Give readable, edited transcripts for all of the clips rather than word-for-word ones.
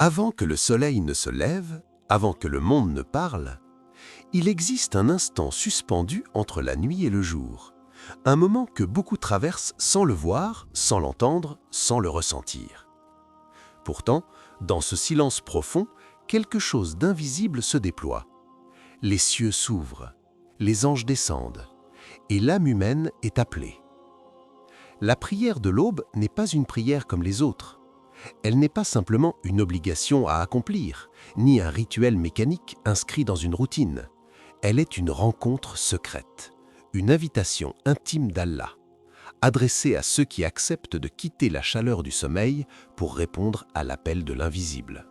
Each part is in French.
Avant que le soleil ne se lève, avant que le monde ne parle, il existe un instant suspendu entre la nuit et le jour, un moment que beaucoup traversent sans le voir, sans l'entendre, sans le ressentir. Pourtant, dans ce silence profond, quelque chose d'invisible se déploie. Les cieux s'ouvrent, les anges descendent, et l'âme humaine est appelée. La prière de l'aube n'est pas une prière comme les autres. Elle n'est pas simplement une obligation à accomplir, ni un rituel mécanique inscrit dans une routine. Elle est une rencontre secrète, une invitation intime d'Allah, adressée à ceux qui acceptent de quitter la chaleur du sommeil pour répondre à l'appel de l'invisible.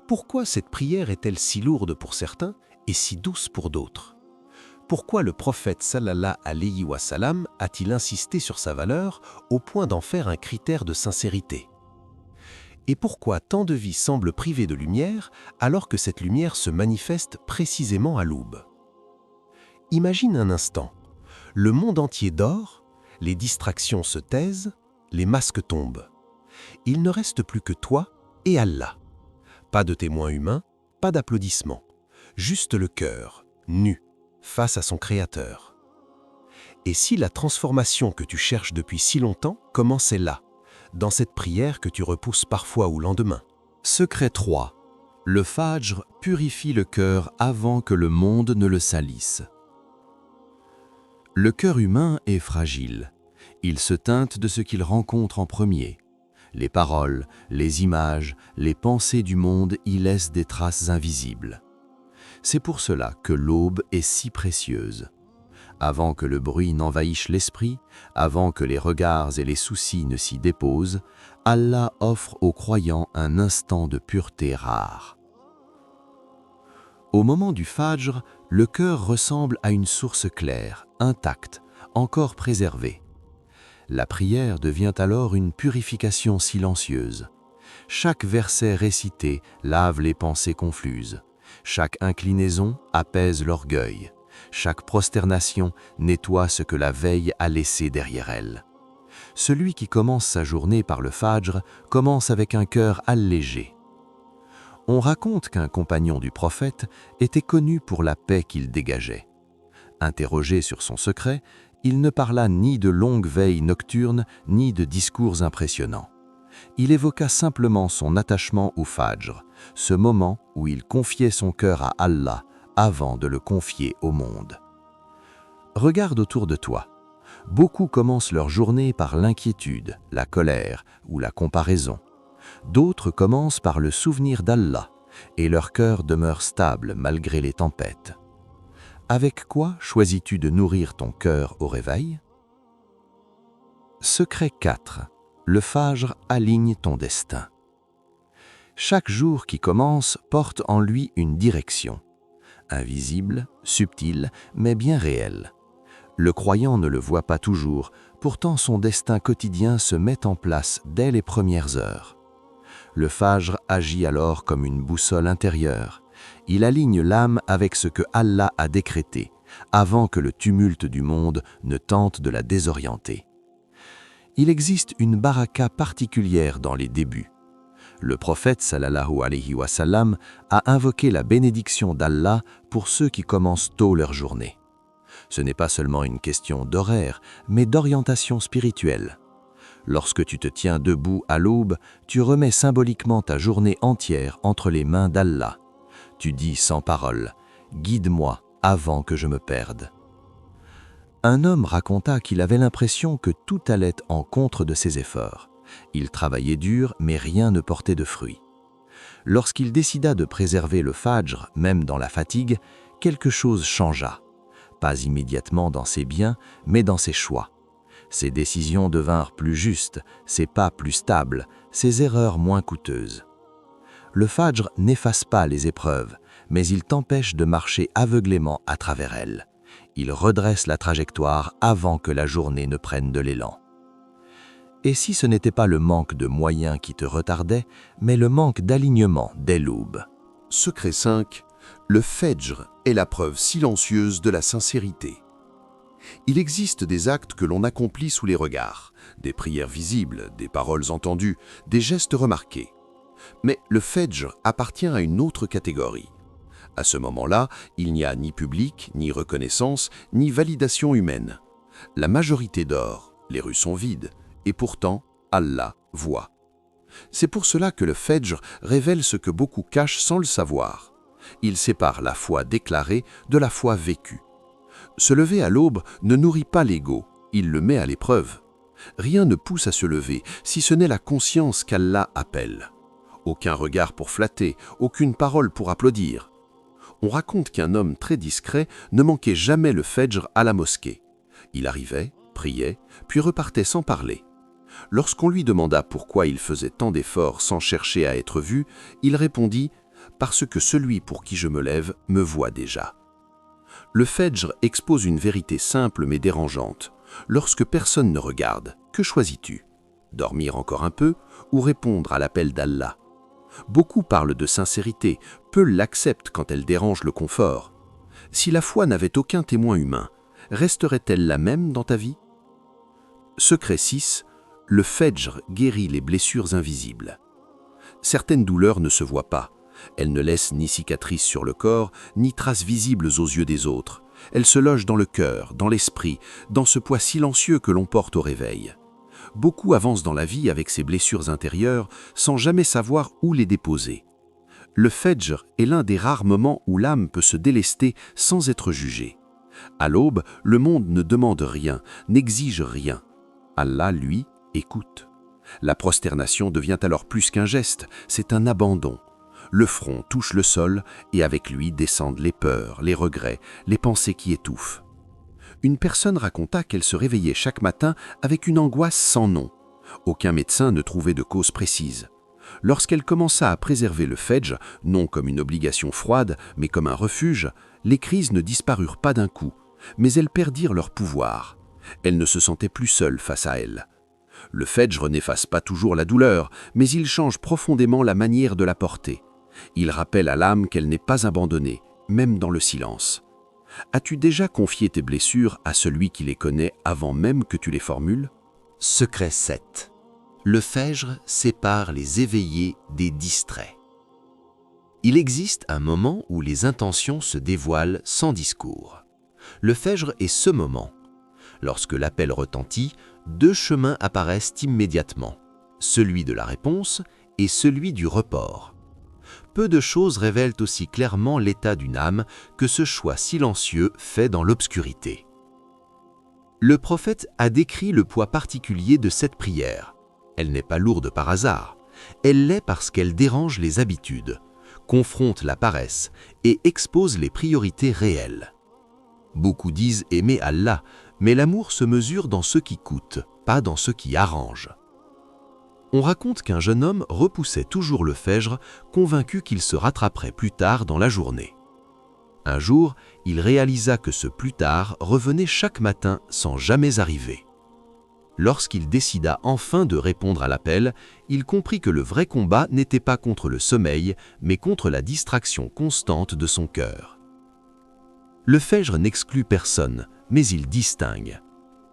Pourquoi cette prière est-elle si lourde pour certains et si douce pour d'autres? Pourquoi le prophète sallallahu alayhi wa sallam a-t-il insisté sur sa valeur au point d'en faire un critère de sincérité? Et pourquoi tant de vies semblent privées de lumière alors que cette lumière se manifeste précisément à l'aube? Imagine un instant, le monde entier dort, les distractions se taisent, les masques tombent. Il ne reste plus que toi et Allah. Pas de témoin humain, pas d'applaudissements, juste le cœur, nu, face à son Créateur. Et si la transformation que tu cherches depuis si longtemps commençait là, dans cette prière que tu repousses parfois au lendemain? Secret 3. Le Fajr purifie le cœur avant que le monde ne le salisse. Le cœur humain est fragile. Il se teinte de ce qu'il rencontre en premier. Les paroles, les images, les pensées du monde y laissent des traces invisibles. C'est pour cela que l'aube est si précieuse. Avant que le bruit n'envahisse l'esprit, avant que les regards et les soucis ne s'y déposent, Allah offre aux croyants un instant de pureté rare. Au moment du Fajr, le cœur ressemble à une source claire, intacte, encore préservée. La prière devient alors une purification silencieuse. Chaque verset récité lave les pensées confuses. Chaque inclinaison apaise l'orgueil. Chaque prosternation nettoie ce que la veille a laissé derrière elle. Celui qui commence sa journée par le Fajr commence avec un cœur allégé. On raconte qu'un compagnon du prophète était connu pour la paix qu'il dégageait. Interrogé sur son secret, il ne parla ni de longues veilles nocturnes, ni de discours impressionnants. Il évoqua simplement son attachement au Fajr, ce moment où il confiait son cœur à Allah avant de le confier au monde. Regarde autour de toi. Beaucoup commencent leur journée par l'inquiétude, la colère ou la comparaison. D'autres commencent par le souvenir d'Allah et leur cœur demeure stable malgré les tempêtes. Avec quoi choisis-tu de nourrir ton cœur au réveil? Secret 4. Le Fajr aligne ton destin. Chaque jour qui commence porte en lui une direction. Invisible, subtile, mais bien réelle. Le croyant ne le voit pas toujours, pourtant son destin quotidien se met en place dès les premières heures. Le Fajr agit alors comme une boussole intérieure. Il aligne l'âme avec ce que Allah a décrété, avant que le tumulte du monde ne tente de la désorienter. Il existe une baraka particulière dans les débuts. Le prophète sallallahu alayhi wa sallam a invoqué la bénédiction d'Allah pour ceux qui commencent tôt leur journée. Ce n'est pas seulement une question d'horaire, mais d'orientation spirituelle. Lorsque tu te tiens debout à l'aube, tu remets symboliquement ta journée entière entre les mains d'Allah. Tu dis sans parole, « Guide-moi avant que je me perde ». Un homme raconta qu'il avait l'impression que tout allait en contre de ses efforts. Il travaillait dur, mais rien ne portait de fruits. Lorsqu'il décida de préserver le Fajr, même dans la fatigue, quelque chose changea. Pas immédiatement dans ses biens, mais dans ses choix. Ses décisions devinrent plus justes, ses pas plus stables, ses erreurs moins coûteuses. Le Fajr n'efface pas les épreuves, mais il t'empêche de marcher aveuglément à travers elles. Il redresse la trajectoire avant que la journée ne prenne de l'élan. Et si ce n'était pas le manque de moyens qui te retardait, mais le manque d'alignement dès l'aube? Secret 5. Le Fajr est la preuve silencieuse de la sincérité. Il existe des actes que l'on accomplit sous les regards, des prières visibles, des paroles entendues, des gestes remarqués. Mais le Fajr appartient à une autre catégorie. À ce moment-là, il n'y a ni public, ni reconnaissance, ni validation humaine. La majorité dort, les rues sont vides, et pourtant, Allah voit. C'est pour cela que le Fajr révèle ce que beaucoup cachent sans le savoir. Il sépare la foi déclarée de la foi vécue. Se lever à l'aube ne nourrit pas l'ego, il le met à l'épreuve. Rien ne pousse à se lever, si ce n'est la conscience qu'Allah appelle. Aucun regard pour flatter, aucune parole pour applaudir. On raconte qu'un homme très discret ne manquait jamais le Fajr à la mosquée. Il arrivait, priait, puis repartait sans parler. Lorsqu'on lui demanda pourquoi il faisait tant d'efforts sans chercher à être vu, il répondit « Parce que celui pour qui je me lève me voit déjà ». Le Fajr expose une vérité simple mais dérangeante. Lorsque personne ne regarde, que choisis-tu? Dormir encore un peu ou répondre à l'appel d'Allah? Beaucoup parlent de sincérité, peu l'acceptent quand elle dérange le confort. Si la foi n'avait aucun témoin humain, resterait-elle la même dans ta vie? Secret 6. Le Fajr guérit les blessures invisibles. Certaines douleurs ne se voient pas. Elles ne laissent ni cicatrices sur le corps, ni traces visibles aux yeux des autres. Elles se logent dans le cœur, dans l'esprit, dans ce poids silencieux que l'on porte au réveil. Beaucoup avancent dans la vie avec ces blessures intérieures sans jamais savoir où les déposer. Le Fajr est l'un des rares moments où l'âme peut se délester sans être jugée. À l'aube, le monde ne demande rien, n'exige rien. Allah, lui, écoute. La prosternation devient alors plus qu'un geste, c'est un abandon. Le front touche le sol et avec lui descendent les peurs, les regrets, les pensées qui étouffent. Une personne raconta qu'elle se réveillait chaque matin avec une angoisse sans nom. Aucun médecin ne trouvait de cause précise. Lorsqu'elle commença à préserver le Fajr, non comme une obligation froide, mais comme un refuge, les crises ne disparurent pas d'un coup, mais elles perdirent leur pouvoir. Elle ne se sentait plus seule face à elle. Le Fajr n'efface pas toujours la douleur, mais il change profondément la manière de la porter. Il rappelle à l'âme qu'elle n'est pas abandonnée, même dans le silence. As-tu déjà confié tes blessures à celui qui les connaît avant même que tu les formules? Secret 7. Le Fajr sépare les éveillés des distraits. Il existe un moment où les intentions se dévoilent sans discours. Le Fajr est ce moment. Lorsque l'appel retentit, deux chemins apparaissent immédiatement, celui de la réponse et celui du report. Peu de choses révèlent aussi clairement l'état d'une âme que ce choix silencieux fait dans l'obscurité. Le prophète a décrit le poids particulier de cette prière. Elle n'est pas lourde par hasard, elle l'est parce qu'elle dérange les habitudes, confronte la paresse et expose les priorités réelles. Beaucoup disent aimer Allah, mais l'amour se mesure dans ce qui coûte, pas dans ce qui arrange. On raconte qu'un jeune homme repoussait toujours le Fajr, convaincu qu'il se rattraperait plus tard dans la journée. Un jour, il réalisa que ce plus tard revenait chaque matin sans jamais arriver. Lorsqu'il décida enfin de répondre à l'appel, il comprit que le vrai combat n'était pas contre le sommeil, mais contre la distraction constante de son cœur. Le Fajr n'exclut personne, mais il distingue.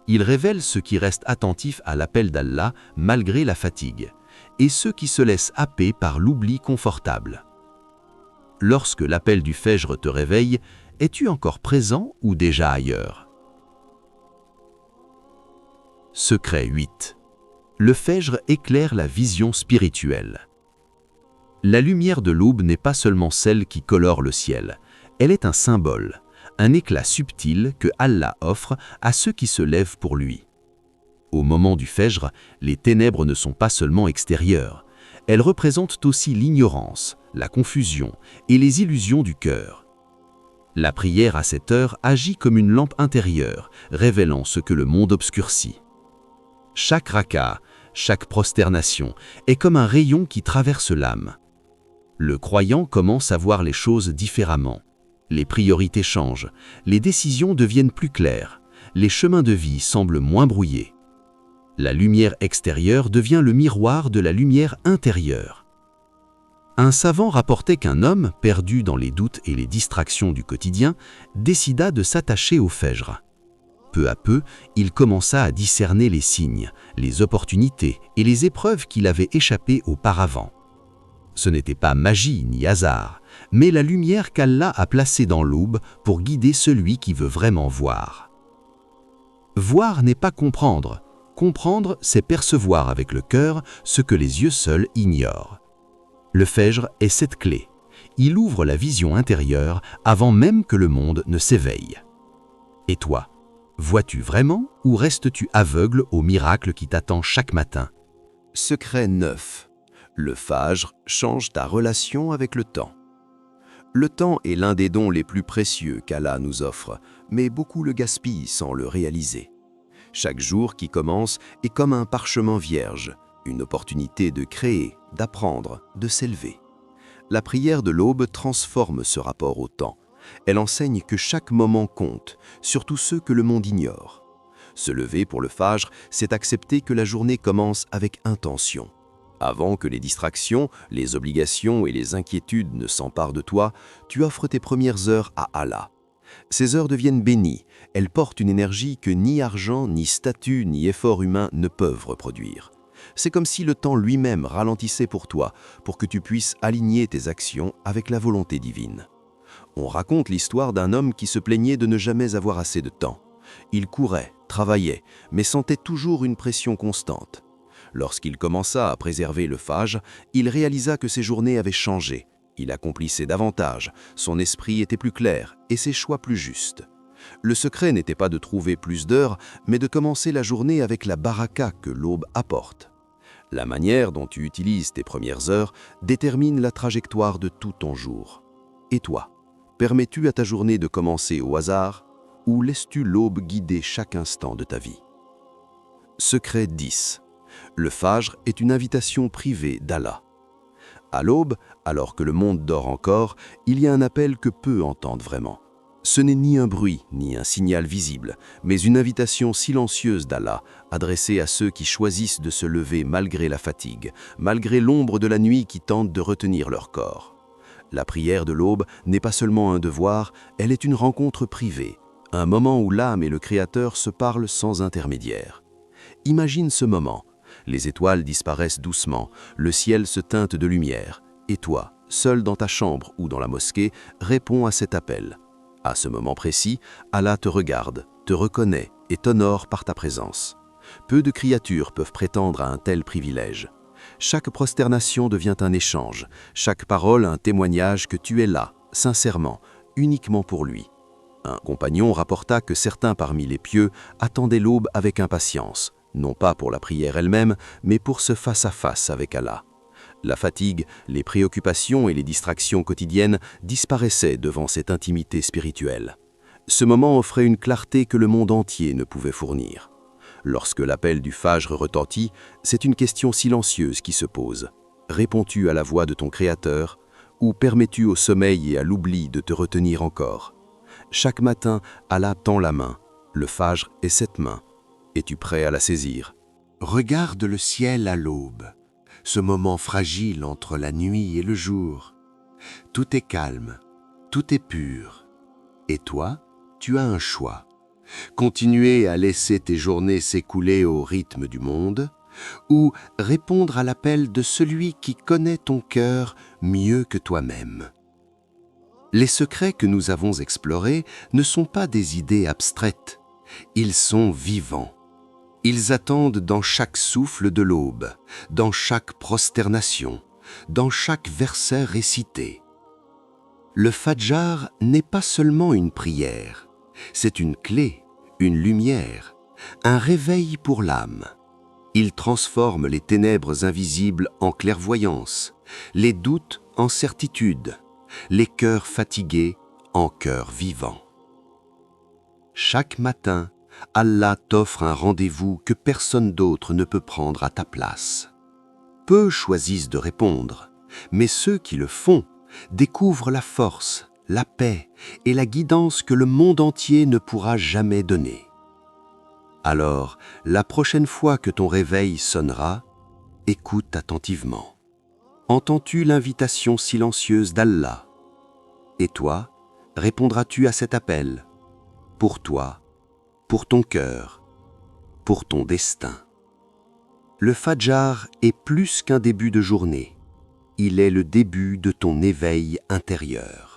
Il révèle ceux qui restent attentifs à l'appel d'Allah malgré la fatigue, et ceux qui se laissent happer par l'oubli confortable. Lorsque l'appel du Fajr te réveille, es-tu encore présent ou déjà ailleurs? Secret 8. Le Fajr éclaire la vision spirituelle. La lumière de l'aube n'est pas seulement celle qui colore le ciel, elle est un symbole, un éclat subtil que Allah offre à ceux qui se lèvent pour lui. Au moment du Fajr, les ténèbres ne sont pas seulement extérieures, elles représentent aussi l'ignorance, la confusion et les illusions du cœur. La prière à cette heure agit comme une lampe intérieure, révélant ce que le monde obscurcit. Chaque raka, chaque prosternation est comme un rayon qui traverse l'âme. Le croyant commence à voir les choses différemment. Les priorités changent, les décisions deviennent plus claires, les chemins de vie semblent moins brouillés. La lumière extérieure devient le miroir de la lumière intérieure. Un savant rapportait qu'un homme, perdu dans les doutes et les distractions du quotidien, décida de s'attacher au Fajr. Peu à peu, il commença à discerner les signes, les opportunités et les épreuves qui l'avaient échappé auparavant. Ce n'était pas magie ni hasard, mais la lumière qu'Allah a placée dans l'aube pour guider celui qui veut vraiment voir. Voir n'est pas comprendre. Comprendre, c'est percevoir avec le cœur ce que les yeux seuls ignorent. Le Fajr est cette clé. Il ouvre la vision intérieure avant même que le monde ne s'éveille. Et toi, vois-tu vraiment ou restes-tu aveugle au miracle qui t'attend chaque matin? Secret 9. Le Fajr change ta relation avec le temps. Le temps est l'un des dons les plus précieux qu'Allah nous offre, mais beaucoup le gaspillent sans le réaliser. Chaque jour qui commence est comme un parchemin vierge, une opportunité de créer, d'apprendre, de s'élever. La prière de l'aube transforme ce rapport au temps. Elle enseigne que chaque moment compte, surtout ceux que le monde ignore. Se lever pour le Fajr, c'est accepter que la journée commence avec intention. Avant que les distractions, les obligations et les inquiétudes ne s'emparent de toi, tu offres tes premières heures à Allah. Ces heures deviennent bénies, elles portent une énergie que ni argent, ni statut, ni effort humain ne peuvent reproduire. C'est comme si le temps lui-même ralentissait pour toi, pour que tu puisses aligner tes actions avec la volonté divine. On raconte l'histoire d'un homme qui se plaignait de ne jamais avoir assez de temps. Il courait, travaillait, mais sentait toujours une pression constante. Lorsqu'il commença à préserver le Fajr, il réalisa que ses journées avaient changé. Il accomplissait davantage, son esprit était plus clair et ses choix plus justes. Le secret n'était pas de trouver plus d'heures, mais de commencer la journée avec la baraka que l'aube apporte. La manière dont tu utilises tes premières heures détermine la trajectoire de tout ton jour. Et toi, permets-tu à ta journée de commencer au hasard ou laisses-tu l'aube guider chaque instant de ta vie? Secret 10. Le Fajr est une invitation privée d'Allah. À l'aube, alors que le monde dort encore, il y a un appel que peu entendent vraiment. Ce n'est ni un bruit, ni un signal visible, mais une invitation silencieuse d'Allah, adressée à ceux qui choisissent de se lever malgré la fatigue, malgré l'ombre de la nuit qui tente de retenir leur corps. La prière de l'aube n'est pas seulement un devoir, elle est une rencontre privée, un moment où l'âme et le Créateur se parlent sans intermédiaire. Imagine ce moment. Les étoiles disparaissent doucement, le ciel se teinte de lumière, et toi, seul dans ta chambre ou dans la mosquée, réponds à cet appel. À ce moment précis, Allah te regarde, te reconnaît et t'honore par ta présence. Peu de créatures peuvent prétendre à un tel privilège. Chaque prosternation devient un échange, chaque parole un témoignage que tu es là, sincèrement, uniquement pour lui. Un compagnon rapporta que certains parmi les pieux attendaient l'aube avec impatience, non pas pour la prière elle-même, mais pour ce face-à-face avec Allah. La fatigue, les préoccupations et les distractions quotidiennes disparaissaient devant cette intimité spirituelle. Ce moment offrait une clarté que le monde entier ne pouvait fournir. Lorsque l'appel du Fajr retentit, c'est une question silencieuse qui se pose. Réponds-tu à la voix de ton Créateur ou permets-tu au sommeil et à l'oubli de te retenir encore? Chaque matin, Allah tend la main. Le Fajr est cette main. Es-tu prêt à la saisir? Regarde le ciel à l'aube, ce moment fragile entre la nuit et le jour. Tout est calme, tout est pur. Et toi, tu as un choix. Continuer à laisser tes journées s'écouler au rythme du monde, ou répondre à l'appel de celui qui connaît ton cœur mieux que toi-même. Les secrets que nous avons explorés ne sont pas des idées abstraites, ils sont vivants. Ils attendent dans chaque souffle de l'aube, dans chaque prosternation, dans chaque verset récité. Le Fajr n'est pas seulement une prière, c'est une clé, une lumière, un réveil pour l'âme. Il transforme les ténèbres invisibles en clairvoyance, les doutes en certitude, les cœurs fatigués en cœurs vivants. Chaque matin, Allah t'offre un rendez-vous que personne d'autre ne peut prendre à ta place. Peu choisissent de répondre, mais ceux qui le font découvrent la force, la paix et la guidance que le monde entier ne pourra jamais donner. Alors, la prochaine fois que ton réveil sonnera, écoute attentivement. Entends-tu l'invitation silencieuse d'Allah? Et toi, répondras-tu à cet appel? Pour toi, pour ton cœur, pour ton destin. Le Fajr est plus qu'un début de journée. Il est le début de ton éveil intérieur.